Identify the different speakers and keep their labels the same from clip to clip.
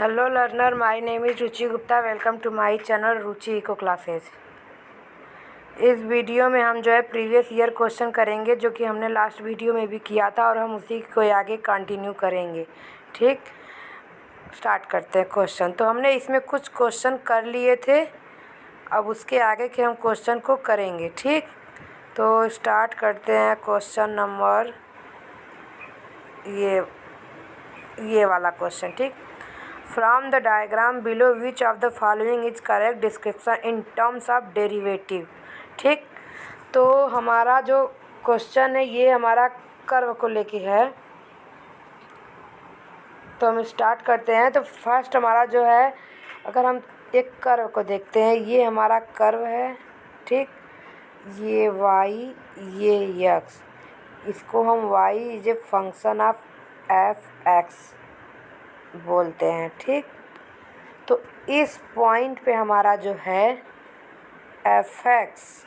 Speaker 1: Hello learner, my name is Ruchi Gupta. Welcome to my channel Ruchi eco classes. इस video में हम जो है प्रीवियस ईयर क्वेश्चन करेंगे, जो कि हमने लास्ट वीडियो में भी किया था और हम उसी को आगे कंटिन्यू करेंगे। ठीक, स्टार्ट करते हैं क्वेश्चन। तो हमने इसमें कुछ क्वेश्चन कर लिए थे, अब उसके आगे के हम क्वेश्चन को करेंगे। ठीक, तो स्टार्ट करते हैं क्वेश्चन नंबर ये वाला क्वेश्चन। ठीक, from the diagram below which of the following is correct description in terms of derivative. ठीक, तो हमारा जो क्वेश्चन है ये हमारा कर्व को लेके है, तो हम स्टार्ट करते हैं। तो फर्स्ट हमारा जो है, अगर हम एक कर्व को देखते हैं, ये हमारा कर्व है। ठीक, ये y, ये x, इसको हम y is a function of f(x) बोलते हैं। ठीक, तो इस पॉइंट पे हमारा जो है f(x)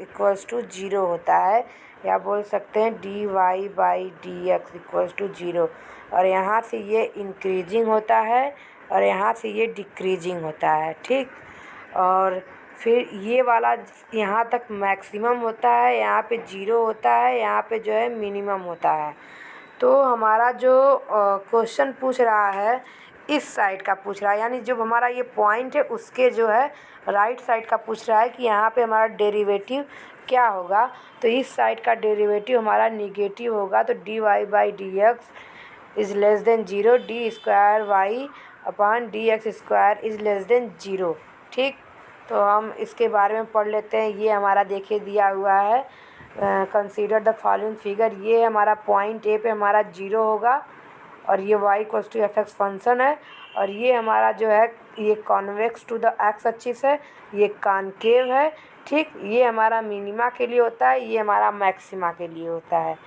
Speaker 1: इक्वल्स टू 0 होता है, या बोल सकते हैं dy/dx इक्वल्स टू 0। और यहाँ से ये इंक्रीजिंग होता है और यहाँ से ये डिक्रीजिंग होता है। ठीक, और फिर ये वाला यहाँ तक मैक्सिमम होता है, यहाँ पे 0 होता है, यहाँ पे जो है मिनिमम होता है। तो हमारा जो क्वेश्चन पूछ रहा है इस साइड का पूछ रहा है, यानी जो हमारा ये पॉइंट है उसके जो है राइट साइड का पूछ रहा है कि यहाँ पे हमारा डेरिवेटिव क्या होगा। तो इस साइड का डेरिवेटिव हमारा निगेटिव होगा, तो dy/dx is less than 0, d² y/dx² is less than 0। ठीक, तो हम इसके बारे में पढ़ लेते हैं। ये हमारा देखिए दिया हुआ है, कंसीडर द फॉलोइंग फिगर। ये हमारा पॉइंट ए पे हमारा 0 होगा और ये y=f(x) फंक्शन है, और ये हमारा जो है ये convex to the X axis है, ये कॉनकेव है। ठीक, ये हमारा मिनिमा के लिए होता है, ये हमारा मैक्सिमा के लिए होता है।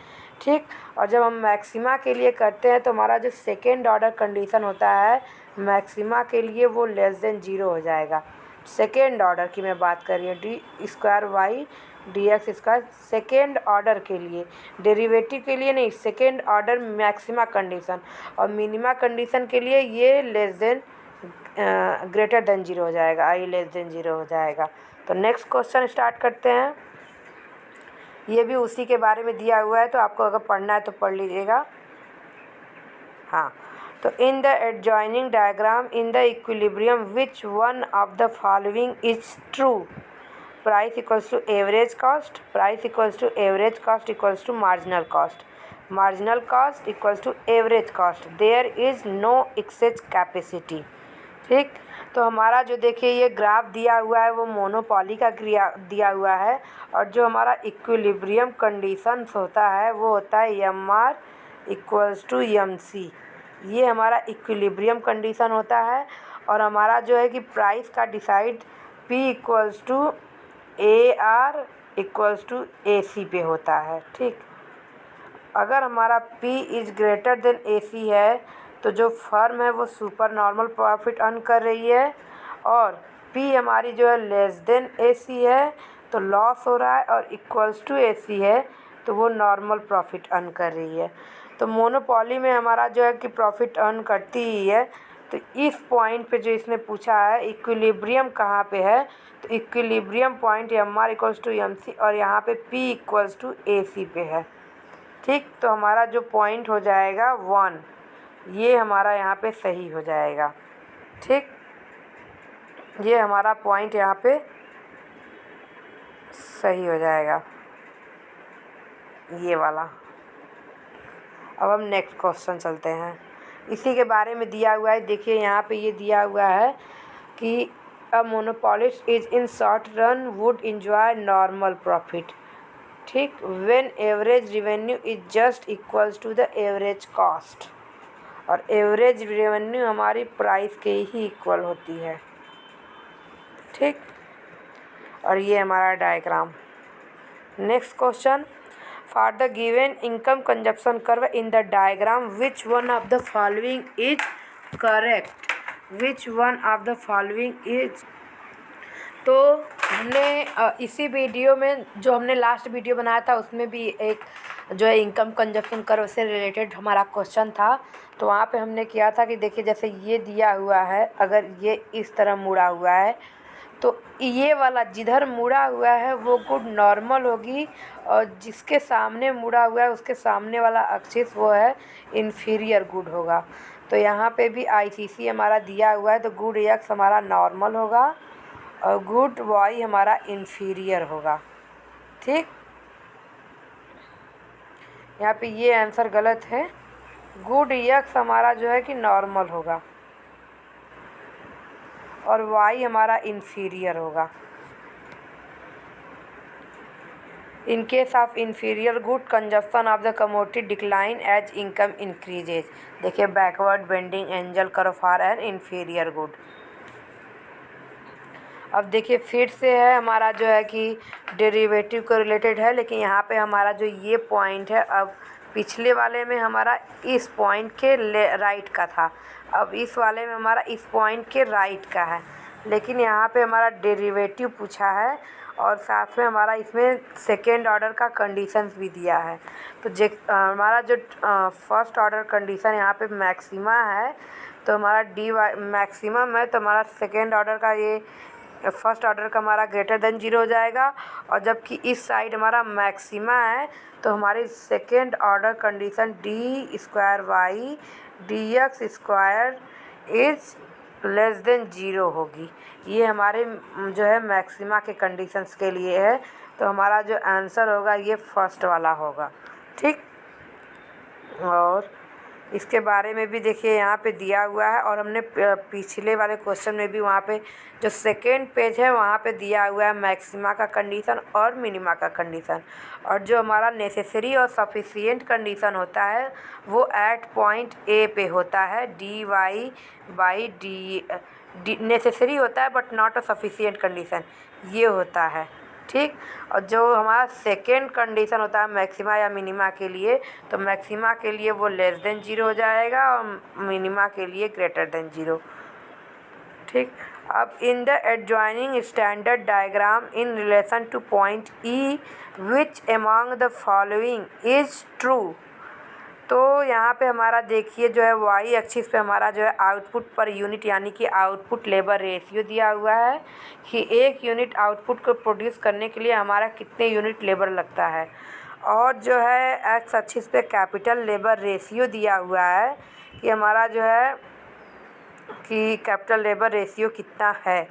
Speaker 1: ठीक, और जब हम मैक्सिमा के लिए करते हैं तो हमारा जो सेकेंड ऑर्डर कंडीशन होता है मैक्सिमा के लिए, वो लेस देन 0 हो जाएगा। सेकेंड ऑर्डर की मैं बात कर रही हूँ, d²y/dx² सेकेंड ऑर्डर के लिए, डेरिवेटिव के लिए नहीं, सेकेंड ऑर्डर मैक्सिमा कंडीशन। और मिनिमा कंडीशन के लिए ये लेस देन ग्रेटर देन 0 हो जाएगा, आई लेस देन 0 हो जाएगा। तो नेक्स्ट क्वेश्चन स्टार्ट करते हैं। ये भी उसी के बारे में दिया हुआ है, तो आपको अगर पढ़ना है तो पढ़ लीजिएगा। हाँ, तो in the adjoining diagram in the equilibrium which one of the following is true. Price equals to average cost, price equals to average cost equals to marginal cost, marginal cost equals to average cost, there is no excess capacity. ठीक, तो हमारा जो देखिए ये graph दिया हुआ है वो मोनोपोली का दिया हुआ है, और जो हमारा इक्विलिब्रियम कंडीशंस होता है वो होता है MR इक्वल्स टू MC। ये हमारा इक्विलिब्रियम कंडीशन होता है, और हमारा जो है कि प्राइस का decide P equals to AR equals to AC पे होता है। ठीक, अगर हमारा P is greater than AC है तो जो फर्म है वो सुपर नॉर्मल प्रॉफिट अर्न कर रही है, और P हमारी जो है लेस देन AC है तो लॉस हो रहा है, और इक्वल्स टू AC है तो वो नॉर्मल प्रॉफिट अर्न कर रही है। तो मोनोपोली में हमारा जो है कि प्रॉफिट अर्न करती ही है। तो इस पॉइंट पे जो इसने पूछा है इक्विलिब्रियम कहाँ पे है, तो equilibrium point MR equals to MC और यहाँ पे P इक्वल्स टू AC पे है। ठीक, तो हमारा जो पॉइंट हो जाएगा 1, ये हमारा यहाँ पे सही हो जाएगा। ठीक, ये हमारा पॉइंट यहाँ पे सही हो जाएगा, ये वाला। अब हम नेक्स्ट क्वेश्चन चलते हैं, इसी के बारे में दिया हुआ है। देखिए यहाँ पे ये दिया हुआ है कि a monopolist is in short run would enjoy normal profit. ठीक, when average revenue is just equals to the average cost, और एवरेज रेवेन्यू हमारी प्राइस के ही इक्वल होती है। ठीक, और ये हमारा diagram. Next question, for the given income consumption curve in the diagram which one of the following is correct, which one of the following is. तो हमने इसी वीडियो में जो हमने लास्ट वीडियो बनाया था उसमें भी एक जो है इनकम कंजप्शन कर्व से रिलेटेड हमारा क्वेश्चन था। तो वहाँ पे हमने किया था कि देखिए जैसे ये दिया हुआ है, अगर ये इस तरह मुड़ा हुआ है तो ये वाला जिधर मुड़ा हुआ है वो गुड नॉर्मल होगी, और जिसके सामने मुड़ा हुआ है उसके सामने वाला एक्सिस वो है इन्फीरियर गुड होगा। तो यहाँ पे भी आईसीसी हमारा दिया हुआ है, तो गुड एक्स हमारा नॉर्मल होगा और गुड वाई हमारा इन्फीरियर होगा। ठीक, यहाँ पे ये आंसर गलत है, गुड एक्स हमारा जो है कि नॉर्मल होगा और वाई हमारा इन्फीरियर होगा। In case of inferior good consumption of the commodity decline as income increases. देखिए backward bending Engel curve for an inferior good. अब देखिए फिर से है हमारा जो है कि डेरिवेटिव को रिलेटेड है, लेकिन यहाँ पे हमारा जो ये पॉइंट है, अब पिछले वाले में हमारा इस पॉइंट के राइट का था, अब इस वाले में हमारा इस पॉइंट के राइट का है, लेकिन यहाँ पे हमारा डेरिवेटिव पूछा है और साथ में हमारा इसमें सेकेंड ऑर्डर का कंडीशंस भी दिया है। तो हमारा जो फर्स्ट ऑर्डर कंडीशन यहाँ पे मैक्सिमा है, तो हमारा डी वाई मैक्सिमम है, तो हमारा सेकेंड ऑर्डर का ये फर्स्ट ऑर्डर का हमारा ग्रेटर देन 0 हो जाएगा, और जबकि इस साइड हमारा मैक्सिमा है तो हमारी second order condition d square y d x square is less than 0 होगी। ये हमारे जो है मैक्सिमा के कंडीशंस के लिए है, तो हमारा जो आंसर होगा ये फर्स्ट वाला होगा। ठीक, और इसके बारे में भी देखिए यहाँ पे दिया हुआ है, और हमने पिछले वाले क्वेश्चन में भी वहाँ पे जो सेकेंड पेज है वहाँ पे दिया हुआ है मैक्सिमा का कंडीशन और मिनिमा का कंडीशन, और जो हमारा नेसेसरी और सफिशिएंट कंडीशन होता है वो एट पॉइंट ए पे होता है, d y by d necessary होता है but not a sufficient condition ये होता है। ठीक, और जो हमारा सेकेंड कंडीशन होता है मैक्सिमा या मिनिमा के लिए, तो मैक्सिमा के लिए वो लेस देन 0 हो जाएगा और मिनिमा के लिए ग्रेटर देन 0। ठीक, अब इन the adjoining standard diagram in relation two point E which among the following is true. तो यहाँ पे हमारा देखिए जो है वाई एक्सिस पे हमारा जो है आउटपुट पर यूनिट यानी कि आउटपुट लेबर रेशियो दिया हुआ है कि एक यूनिट आउटपुट को प्रोड्यूस करने के लिए हमारा कितने यूनिट लेबर लगता है, और जो है एक्स एक्सिस पे कैपिटल लेबर रेशियो दिया हुआ है कि हमारा जो है कि कैपिटल लेबर रेशियो कितना है,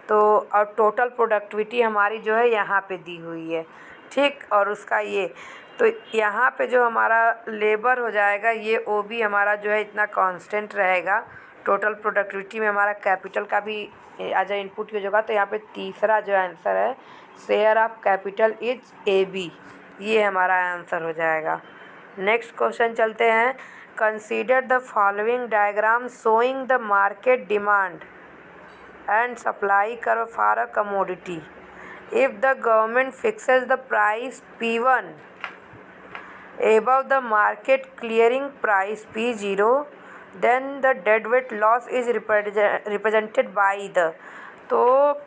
Speaker 1: तो और टोटल प्रोडक्टिविटी हमारी जो है यहाँ पे दी हुई है। ठीक, और उसका ये तो यहाँ पे जो हमारा लेबर हो जाएगा ये ओ बी हमारा जो है इतना कांस्टेंट रहेगा, टोटल प्रोडक्टिविटी में हमारा कैपिटल का भी एज ए इनपुट यूज होगा। तो यहाँ पे तीसरा जो आंसर है share of capital is A B, ये हमारा आंसर हो जाएगा। नेक्स्ट क्वेश्चन चलते हैं। Consider the following diagram showing the market demand and supply curve for a commodity. If the government fixes the price P1 above the market clearing price P0, then the deadweight loss is represented by the। तो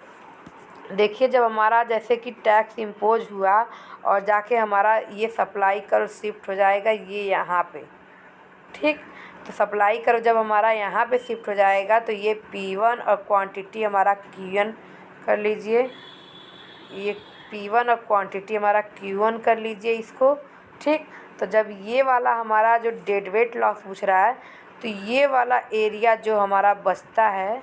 Speaker 1: देखिए जब हमारा जैसे कि tax impose हुआ और जाके हमारा ये सप्लाई कर्व शिफ्ट हो जाएगा ये यहाँ पे। ठीक, तो सप्लाई कर्व जब हमारा यहाँ पे शिफ्ट हो जाएगा तो ये P1 और क्वांटिटी हमारा Q1 कर लीजिए, ये P1 और क्वांटिटी हमारा Q1 कर लीजिए इसको। ठीक, तो जब ये वाला हमारा जो डेड वेट लॉस पूछ रहा है तो ये वाला एरिया जो हमारा बचता है,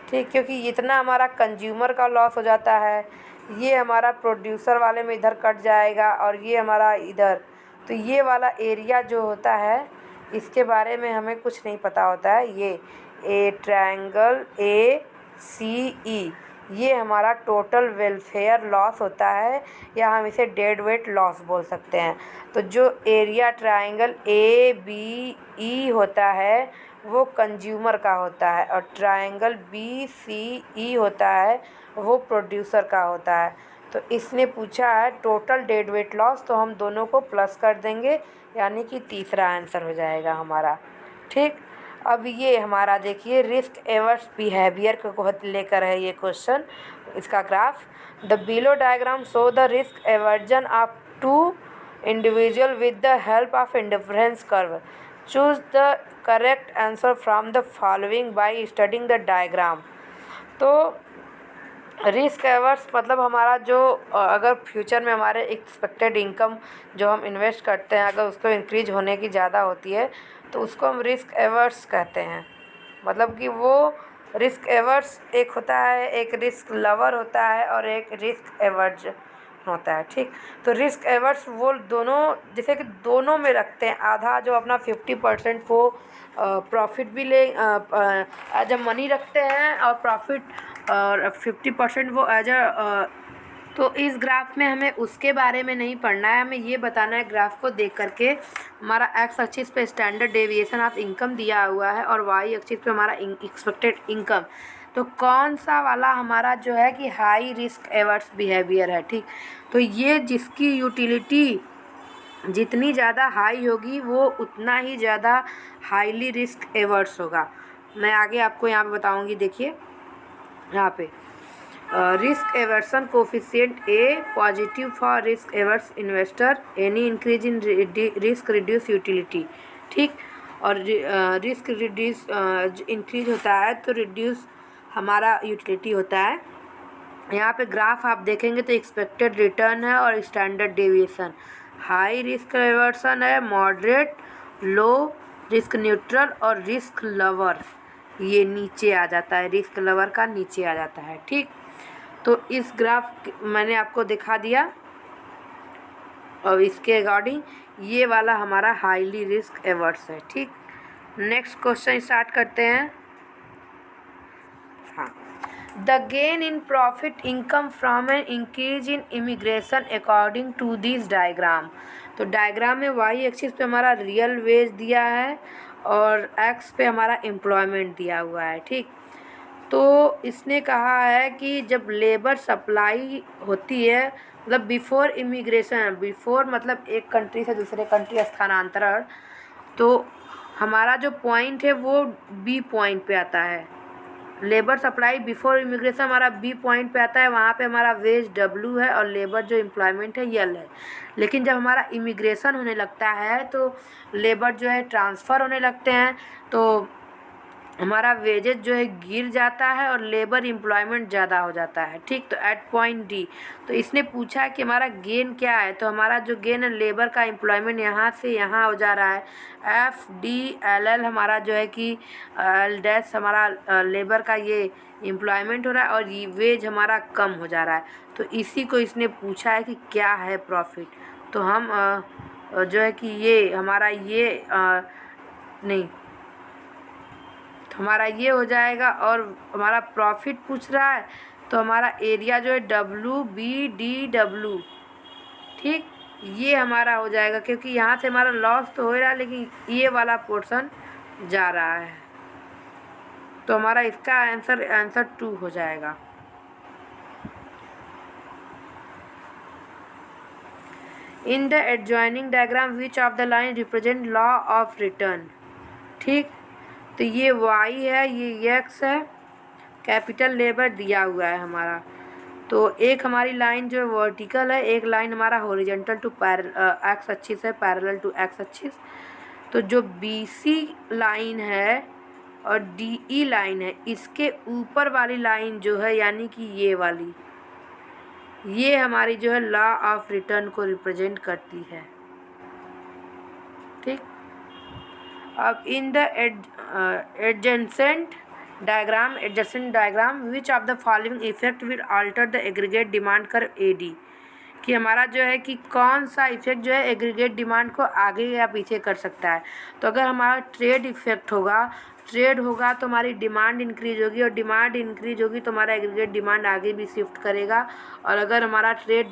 Speaker 1: ठीक, क्योंकि इतना हमारा कंज्यूमर का लॉस हो जाता है, ये हमारा प्रोड्यूसर वाले में इधर कट जाएगा और ये हमारा इधर, तो ये वाला एरिया जो होता है इसके बारे में हमें कुछ नहीं पता होता है। ये ए ट्रायंगल ए सी ई ये हमारा टोटल वेलफेयर लॉस होता है, या हम इसे डेड वेट लॉस बोल सकते हैं। तो जो area triangle A B E होता है वो कंज्यूमर का होता है, और ट्रायंगल बी सी ई होता है वो प्रोड्यूसर का होता है। तो इसने पूछा है टोटल डेड वेट लॉस, तो हम दोनों को प्लस कर देंगे यानी कि तीसरा आंसर हो जाएगा हमारा। ठीक, अब ये हमारा देखिए रिस्क एवर्स बिहेवियर को लेकर है ये क्वेश्चन, इसका graph. The below diagram show the risk aversion of two individual with the help of indifference curve. Choose the correct answer from the following by studying the diagram. तो risk averse मतलब हमारा जो अगर future में हमारे expected income जो हम invest करते हैं अगर उसको इंक्रीज होने की ज़्यादा होती है तो उसको हम रिस्क एवर्स कहते हैं। मतलब कि वो रिस्क एवर्स एक होता है, एक रिस्क लवर होता है और एक रिस्क एवर्ज होता है। ठीक, तो रिस्क एवर्स वो दोनों जैसे कि दोनों में रखते हैं, आधा जो अपना 50% वो प्रॉफिट भी ले एज अ मनी रखते हैं और प्रॉफिट और 50% वो एज अ तो इस ग्राफ में हमें उसके बारे में नहीं पढ़ना है, हमें ये बताना है ग्राफ को देख करके हमारा एक्स एक्सिस पे स्टैंडर्ड डेविएशन ऑफ इनकम दिया हुआ है और वाई एक्सिस पे हमारा एक्सपेक्टेड इनकम, तो कौन सा वाला हमारा जो है कि हाई रिस्क एवर्स बिहेवियर है। ठीक, तो ये जिसकी यूटिलिटी जितनी ज़्यादा हाई होगी वो उतना ही ज़्यादा हाईली रिस्क एवर्स होगा। मैं आगे आपको यहाँ पे बताऊँगी। देखिए यहाँ पे risk aversion coefficient A positive for risk averse investor, any increase in risk reduce utility. ठीक, और रिस्क रिड्यूस इंक्रीज होता है तो रिड्यूस हमारा यूटिलिटी होता है। यहाँ पे ग्राफ आप देखेंगे तो एक्सपेक्टेड रिटर्न है और standard deviation, high risk aversion है, मॉडरेट, लो रिस्क न्यूट्रल और रिस्क लवर, ये नीचे आ जाता है, रिस्क लवर का नीचे आ जाता है। ठीक, तो इस ग्राफ मैंने आपको दिखा दिया और इसके अकॉर्डिंग ये वाला हमारा हाईली रिस्क एवर्स है। ठीक, नेक्स्ट क्वेश्चन स्टार्ट करते हैं। हाँ, the gain in profit income from an increase in immigration according to this diagram. तो डायग्राम में वाई एक्सिस पे हमारा रियल वेज दिया है और एक्स पे हमारा एम्प्लॉयमेंट दिया हुआ है। ठीक, तो इसने कहा है कि जब लेबर सप्लाई होती है मतलब बिफोर इमिग्रेशन, बिफोर मतलब एक कंट्री से दूसरे कंट्री स्थानांतरण, तो हमारा जो पॉइंट है वो बी पॉइंट पे आता है। लेबर सप्लाई बिफोर इमिग्रेशन हमारा बी पॉइंट पे आता है, वहाँ पे हमारा वेज डब्ल्यू है और लेबर जो एम्प्लॉयमेंट है यल है। लेकिन जब हमारा इमिग्रेशन होने लगता है तो लेबर जो है ट्रांसफ़र होने लगते हैं तो हमारा वेजेस जो है गिर जाता है और लेबर एम्प्लॉयमेंट ज़्यादा हो जाता है। ठीक, तो एट पॉइंट डी, तो इसने पूछा है कि हमारा गेन क्या है, तो हमारा जो गेन है लेबर का एम्प्लॉयमेंट यहाँ से यहाँ हो जा रहा है, एफ डी एल एल हमारा जो है कि एल डैश हमारा लेबर का ये एम्प्लॉयमेंट हो रहा है और ये वेज हमारा कम हो जा रहा है। तो इसी को इसने पूछा है कि क्या है प्रॉफिट, तो हम जो है कि ये हमारा ये नहीं हमारा ये हो जाएगा और हमारा प्रॉफिट पूछ रहा है तो हमारा एरिया जो है डब्ल्यू बी डी डब्ल्यू। ठीक, ये हमारा हो जाएगा क्योंकि यहाँ से हमारा लॉस तो हो रहा है लेकिन ये वाला पोर्शन जा रहा है, तो हमारा इसका आंसर 2 हो जाएगा। इन the adjoining diagram which of the line represent law of return. ठीक, तो ये y है, ये x है, कैपिटल लेबर दिया हुआ है हमारा, तो एक हमारी लाइन जो है वर्टिकल है, एक लाइन हमारा हॉरिजॉन्टल टू एक्स एक्सिस है, पैरेलल टू एक्स एक्सिस। तो जो BC लाइन है और DE लाइन है इसके ऊपर वाली लाइन जो है यानी कि ये वाली, ये हमारी जो है लॉ ऑफ रिटर्न को रिप्रेजेंट करती है। ठीक, अब in the adjacent diagram which of the following effect will alter the aggregate demand curve AD, कि हमारा जो है कि कौन सा इफेक्ट जो है एग्रीगेट डिमांड को आगे या पीछे कर सकता है। तो अगर हमारा ट्रेड इफेक्ट होगा, ट्रेड होगा तो हमारी डिमांड इंक्रीज होगी और डिमांड इंक्रीज होगी तो हमारा एग्रीगेट डिमांड आगे भी शिफ्ट करेगा। और अगर हमारा ट्रेड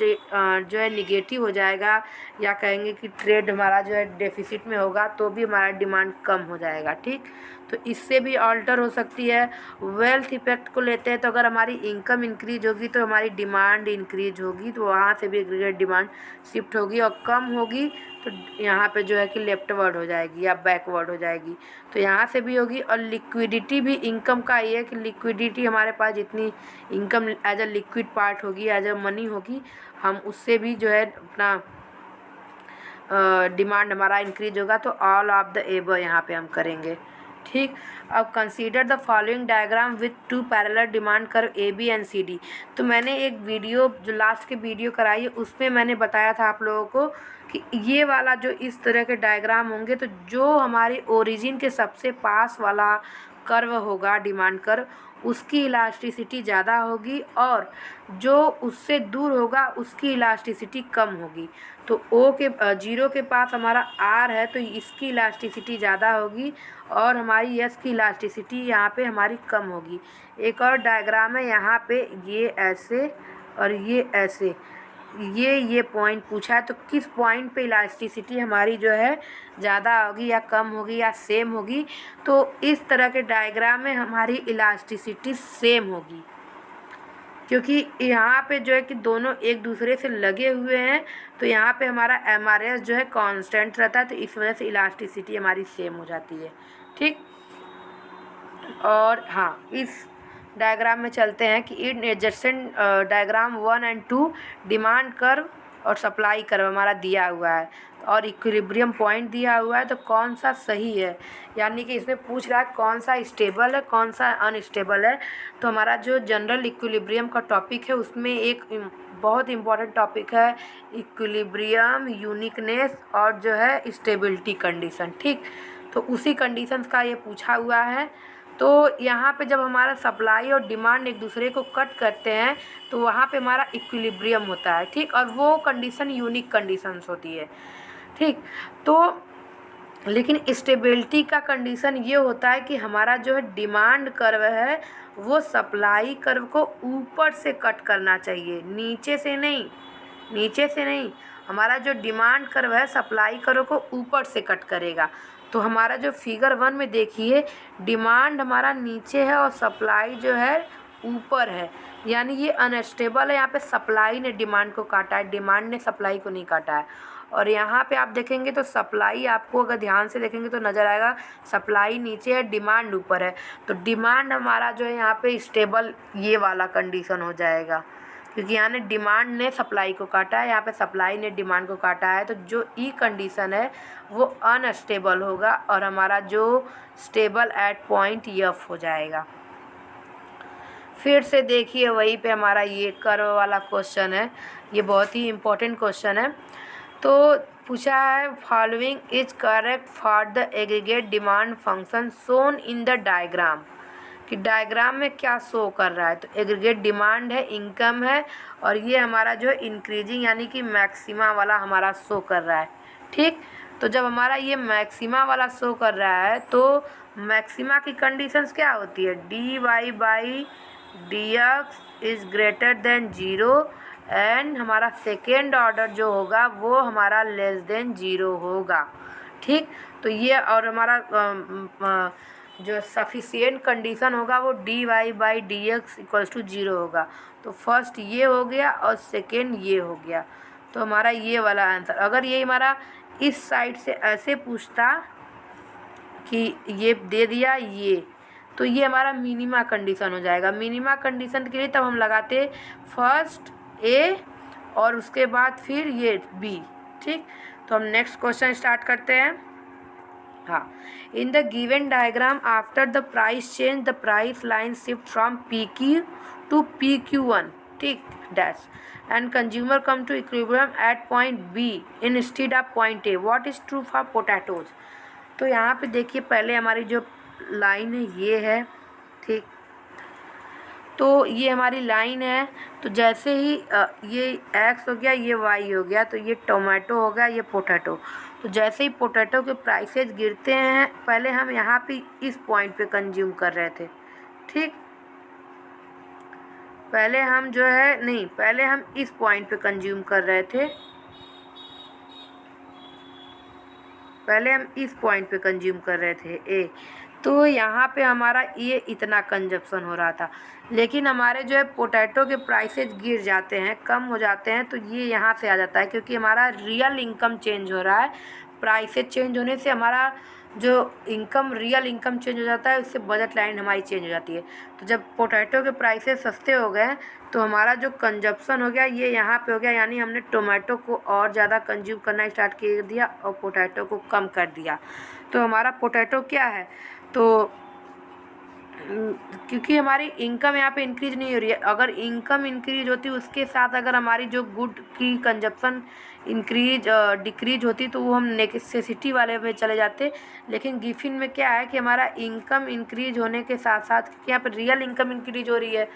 Speaker 1: जो है निगेटिव हो जाएगा या कहेंगे कि ट्रेड हमारा जो है डेफिसिट में होगा तो भी हमारा डिमांड कम हो जाएगा। ठीक, तो इससे भी अल्टर हो सकती है। वेल्थ इफेक्ट को लेते हैं तो अगर हमारी इनकम इंक्रीज होगी तो हमारी डिमांड इंक्रीज होगी, तो वहाँ से भी एग्रीगेट डिमांड शिफ्ट होगी और कम होगी तो यहाँ पे जो है कि लेफ्टवर्ड हो जाएगी या बैकवर्ड हो जाएगी, तो यहाँ से भी होगी। और लिक्विडिटी भी इनकम का ये है कि लिक्विडिटी हमारे पास जितनी income as a liquid part होगी, एज अ मनी होगी, हम उससे भी जो है अपना डिमांड हमारा इंक्रीज होगा, तो ऑल ऑफ द एबव यहाँ पे हम करेंगे। ठीक, अब consider the following diagram with two parallel demand curve A B and C D. तो मैंने एक वीडियो जो लास्ट के वीडियो कराई है उसमें मैंने बताया था आप लोगों को कि ये वाला जो इस तरह के डायग्राम होंगे, तो जो हमारी ओरिजिन के सबसे पास वाला कर्व होगा डिमांड कर्व, उसकी इलास्टिसिटी ज़्यादा होगी और जो उससे दूर होगा उसकी इलास्टिसिटी कम होगी। तो ओ के 0 के पास हमारा आर है तो इसकी इलास्टिसिटी ज़्यादा होगी और हमारी एस की इलास्टिसिटी यहाँ पे हमारी कम होगी। एक और डायग्राम है यहाँ पे, ये ऐसे और ये ऐसे, ये पॉइंट पूछा है, तो किस पॉइंट पे इलास्टिसिटी हमारी जो है ज़्यादा होगी या कम होगी या सेम होगी। तो इस तरह के डायग्राम में हमारी इलास्टिसिटी सेम होगी, क्योंकि यहाँ पे जो है कि दोनों एक दूसरे से लगे हुए हैं, तो यहाँ पे हमारा MRS जो है कांस्टेंट रहता है, तो इस वजह से इलास्टिसिटी हमारी सेम हो जाती है। ठीक, और हाँ, इस डायग्राम में चलते हैं कि in adjacent diagram 1 and 2 demand curve और सप्लाई कर्व हमारा दिया हुआ है और इक्विलिब्रियम पॉइंट दिया हुआ है, तो कौन सा सही है, यानी कि इसमें पूछ रहा है कौन सा स्टेबल है कौन सा अनस्टेबल है। तो हमारा जो जनरल इक्विलिब्रियम का टॉपिक है उसमें एक बहुत इम्पॉर्टेंट टॉपिक है इक्विलिब्रियम, यूनिकनेस और जो है स्टेबिलिटी कंडीशन। ठीक, तो उसी कंडीशंस का ये पूछा हुआ है। तो यहाँ पे जब हमारा सप्लाई और डिमांड एक दूसरे को कट करते हैं तो वहाँ पे हमारा इक्विलिब्रियम होता है। ठीक, और वो कंडीशन यूनिक कंडीशंस होती है। ठीक, तो लेकिन स्टेबिलिटी का कंडीशन ये होता है कि हमारा जो है डिमांड कर्व है वो सप्लाई कर्व को ऊपर से कट करना चाहिए, नीचे से नहीं। हमारा जो डिमांड कर्व है सप्लाई कर्व को ऊपर से कट करेगा। तो हमारा जो फिगर 1 में देखिए, डिमांड हमारा नीचे है और सप्लाई जो है ऊपर है, यानी ये अनस्टेबल है। यहाँ पे सप्लाई ने डिमांड को काटा है, डिमांड ने सप्लाई को नहीं काटा है। और यहाँ पे आप देखेंगे तो सप्लाई, आपको अगर ध्यान से देखेंगे तो नज़र आएगा सप्लाई नीचे है, डिमांड ऊपर है। तो डिमांड हमारा जो है यहाँ पे स्टेबल ये वाला कंडीशन हो जाएगा, क्योंकि यहाँ ने डिमांड ने सप्लाई को काटा है, यहाँ पे सप्लाई ने डिमांड को काटा है। तो जो ई कंडीशन है वो अनस्टेबल होगा और हमारा जो स्टेबल एट पॉइंट एफ हो जाएगा। फिर से देखिए वहीं पे हमारा ये कर्व वाला क्वेश्चन है, ये बहुत ही इम्पोर्टेंट क्वेश्चन है। तो पूछा है following is correct for the aggregate demand function shown in the diagram, कि डायग्राम में क्या शो कर रहा है। तो एग्रीगेट डिमांड है, इनकम है और ये हमारा जो है इंक्रीजिंग यानी कि मैक्सिमा वाला हमारा शो कर रहा है। ठीक, तो जब हमारा ये मैक्सिमा वाला शो कर रहा है तो मैक्सिमा की कंडीशंस क्या होती है, dy/dx is greater then 0 and हमारा सेकेंड ऑर्डर जो होगा वो हमारा लेस देन 0 होगा। ठीक, तो ये और हमारा जो सफिशिएंट कंडीशन होगा वो dy/dx इक्वल्स टू 0 होगा। तो फर्स्ट ये हो गया और सेकेंड ये हो गया, तो हमारा ये वाला आंसर। अगर ये हमारा इस साइड से ऐसे पूछता कि ये दे दिया ये, तो ये हमारा मिनिमा कंडीशन हो जाएगा। मिनिमा कंडीशन के लिए तब हम लगाते फर्स्ट ए और उसके बाद फिर ये बी। ठीक, तो हम नेक्स्ट क्वेश्चन स्टार्ट करते हैं। हाँ, in the given diagram after the price change the price line shift from PQ to PQ1, ठीक, dash, and consumer come to equilibrium at point B instead of point A, what is true for potatoes. तो यहाँ पे देखिए पहले हमारी जो line है ये है, ठीक, तो ये हमारी लाइन है। तो जैसे ही ये एक्स हो गया, ये वाई हो गया, तो ये टोमेटो हो गया, ये पोटैटो। तो जैसे ही पोटैटो के प्राइसेस गिरते हैं, पहले हम यहाँ पे इस पॉइंट पे कंज्यूम कर रहे थे, ठीक, पहले हम जो है नहीं, पहले हम इस पॉइंट पे कंज्यूम कर रहे थे, पहले हम इस पॉइंट पे कंज्यूम कर रहे थे ए। तो यहाँ पे हमारा ये इतना कंजप्शन हो रहा था, लेकिन हमारे जो है पोटैटो के प्राइसेस गिर जाते हैं, कम हो जाते हैं, तो ये यहाँ से आ जाता है, क्योंकि हमारा रियल इनकम चेंज हो रहा है। प्राइसेस चेंज होने से हमारा जो इनकम रियल इनकम चेंज हो जाता है, उससे बजट लाइन हमारी चेंज हो जाती है। तो जब पोटैटो के प्राइसेस सस्ते हो गए तो हमारा जो कंजप्शन हो गया ये यहाँ पे हो गया, यानी हमने टोमेटो को और ज़्यादा कंज्यूम करना स्टार्ट कर दिया और पोटैटो को कम कर दिया। तो हमारा पोटैटो क्या है, तो क्योंकि हमारी इनकम यहाँ पे इंक्रीज नहीं हो रही है। अगर इनकम इंक्रीज होती उसके साथ अगर हमारी जो गुड की कंजप्शन इंक्रीज डिक्रीज होती तो वो हम नेसेसिटी वाले में चले जाते। लेकिन गिफिन में क्या है कि हमारा इनकम इंक्रीज होने के साथ साथ, क्योंकि यहाँ पर रियल इनकम इंक्रीज हो रही है,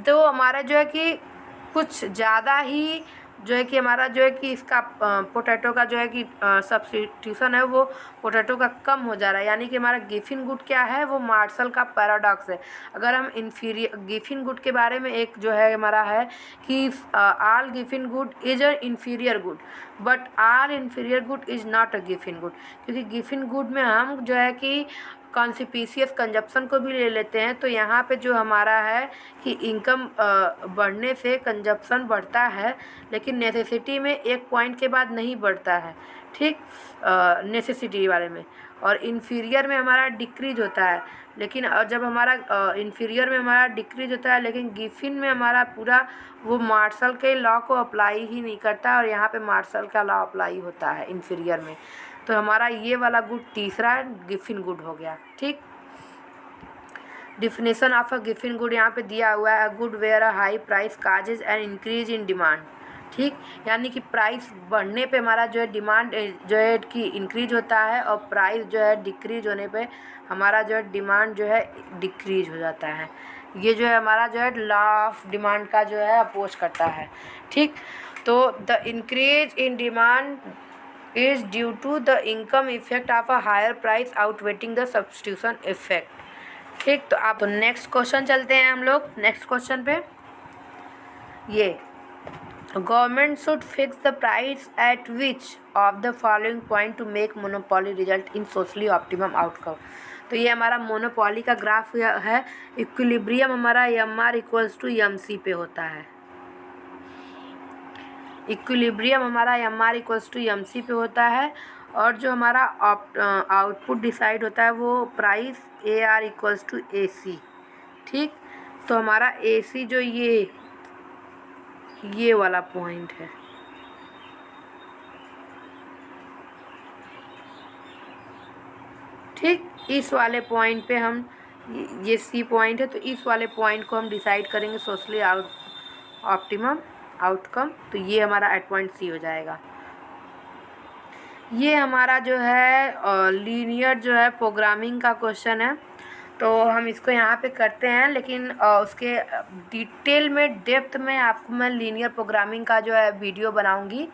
Speaker 1: तो हमारा जो है कि कुछ ज़्यादा ही जो है कि हमारा जो है कि इसका पोटैटो का जो है कि सब्स्टिट्यूशन है वो पोटैटो का कम हो जा रहा है। यानी कि हमारा गिफिन गुड क्या है, वो मार्शल का पैराडॉक्स है। अगर हम इन्फीरियर गिफिन गुड के बारे में एक जो है हमारा है कि all Giffen good is a inferior good but all inferior good is not a Giffen good. क्योंकि गिफिन गुड में हम जो है कि कॉन्सिपिशियस कंजप्शन को भी ले लेते हैं। तो यहाँ पे जो हमारा है कि इनकम बढ़ने से कंजप्शन बढ़ता है, लेकिन नेसेसिटी में एक पॉइंट के बाद नहीं बढ़ता है, ठीक, नेसेसिटी वाले में। और इन्फीरियर में हमारा डिक्रीज होता है, लेकिन जब हमारा इन्फीरियर में हमारा डिक्रीज होता है, लेकिन गिफिन में हमारा पूरा वो मार्शल के लॉ को अप्लाई ही नहीं करता, और यहाँ पे मार्शल का लॉ अप्लाई होता है इन्फीरियर में। तो हमारा ये वाला गुड तीसरा गिफिन गुड हो गया, ठीक। Definition of a Giffen good यहाँ पे दिया हुआ है, a good where a high price causes and increase in demand, ठीक। यानी कि प्राइस बढ़ने पे हमारा जो है डिमांड जो है कि इंक्रीज होता है, और प्राइस जो है डिक्रीज होने पे हमारा जो है डिमांड जो है डिक्रीज हो जाता है। ये जो है हमारा जो है लॉ ऑफ डिमांड का जो है अपोज करता है, ठीक। तो the increase in demand is due to the income effect of a higher price outweighing the substitution effect, ठीक। तो आप नेक्स्ट क्वेश्चन चलते हैं हम लोग नेक्स्ट क्वेश्चन पे। ये government should fix the price at which of the following point two make monopoly result in socially optimum outcome. तो ये हमारा मोनोपोली का ग्राफ है। इक्विलिब्रियम हमारा MR इक्वल्स टू MC पे होता है। इक्विलिब्रियम हमारा MR इक्वल्स टू MC पे होता है, और जो हमारा आउटपुट डिसाइड होता है वो price AR equals to AC, ठीक। तो हमारा AC जो ये वाला पॉइंट है, ठीक। इस वाले पॉइंट पे हम ये C पॉइंट है, तो इस वाले पॉइंट को हम डिसाइड करेंगे सोशली ऑप्टिमम आउटकम। तो ये हमारा एट पॉइंट C हो जाएगा। ये हमारा जो है लीनियर जो है प्रोग्रामिंग का क्वेश्चन है, तो हम इसको यहाँ पे करते हैं, लेकिन उसके डिटेल में डेप्थ में आपको मैं लीनियर प्रोग्रामिंग का जो है वीडियो बनाऊंगी,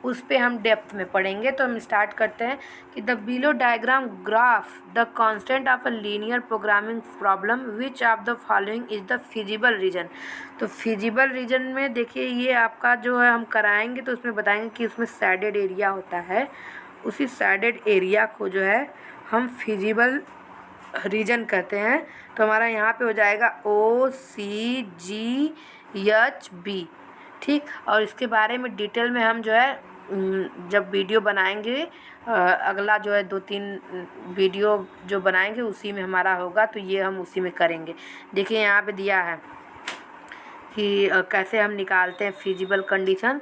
Speaker 1: उस पे हम डेप्थ में पढ़ेंगे। तो हम स्टार्ट करते हैं कि the below diagram graph the constant of a linear programming problem which of the following is the feasible region. तो फिजिबल रीजन में देखिए ये आपका जो है हम कराएंगे, तो उसमें बताएंगे कि उसमें सैडेड एरिया होता है, उसी सैडेड एरिया को जो है हम फिजिबल रीजन कहते हैं। तो हमारा यहाँ पे हो जाएगा OCGHB, ठीक। और इसके बारे में डिटेल में हम जो है जब वीडियो बनाएंगे, अगला जो है 2-3 वीडियो जो बनाएंगे उसी में हमारा होगा, तो ये हम उसी में करेंगे। देखिए यहाँ पे दिया है कि कैसे हम निकालते हैं फिजिबल कंडीशन।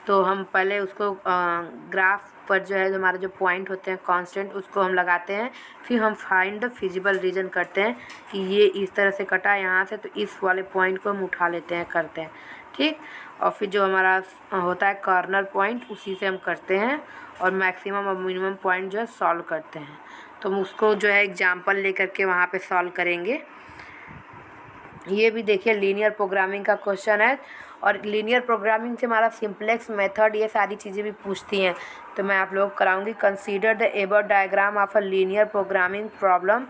Speaker 1: तो हम पहले उसको ग्राफ पर जो है हमारे जो पॉइंट होते हैं कांस्टेंट, उसको हम लगाते हैं, फिर हम फाइंड द फिजिबल रीजन करते हैं कि ये इस तरह से कटा यहाँ से, तो इस वाले पॉइंट को हम उठा लेते हैं, करते हैं, ठीक। और फिर जो हमारा होता है कॉर्नर पॉइंट, उसी से हम करते हैं, और मैक्सिमम और मिनिमम पॉइंट जो है सॉल्व करते हैं। तो हम उसको जो है एग्जाम्पल लेकर के वहाँ पे सॉल्व करेंगे। ये भी देखिए लीनियर प्रोग्रामिंग का क्वेश्चन है, और लीनियर प्रोग्रामिंग से हमारा सिंप्लेक्स मेथड ये सारी चीज़ें भी पूछती हैं, तो मैं आप लोग को कराऊंगी। Consider the above diagram of a linear programming problem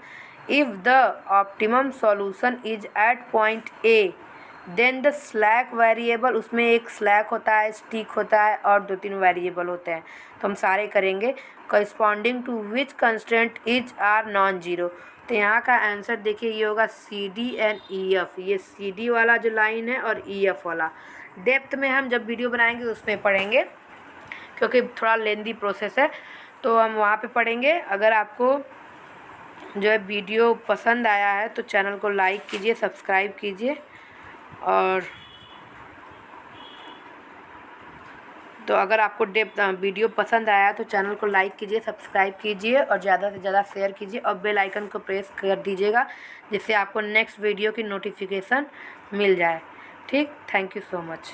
Speaker 1: if the optimum solution is at point A then the slack variable, उसमें एक स्लैक होता है, स्टिक होता है, और 2-3 वेरिएबल होते हैं, तो हम सारे करेंगे। Corresponding to which constant is are non zero. तो यहाँ का आंसर देखिए ये होगा CD एंड EF। ये CD वाला जो लाइन है और EF वाला डेप्थ में हम जब वीडियो बनाएंगे उसमें पढ़ेंगे, क्योंकि थोड़ा लेंदी प्रोसेस है। तो हम वहाँ पे पढ़ेंगे। अगर आपको जो है वीडियो पसंद आया है तो चैनल को लाइक कीजिए, सब्सक्राइब कीजिए। और तो अगर आपको वीडियो पसंद आया तो चैनल को लाइक कीजिए, सब्सक्राइब कीजिए और ज़्यादा से ज़्यादा शेयर कीजिए और बेल आइकन को प्रेस कर दीजिएगा, जिससे आपको नेक्स्ट वीडियो की नोटिफिकेशन मिल जाए। ठीक, थैंक यू सो मच।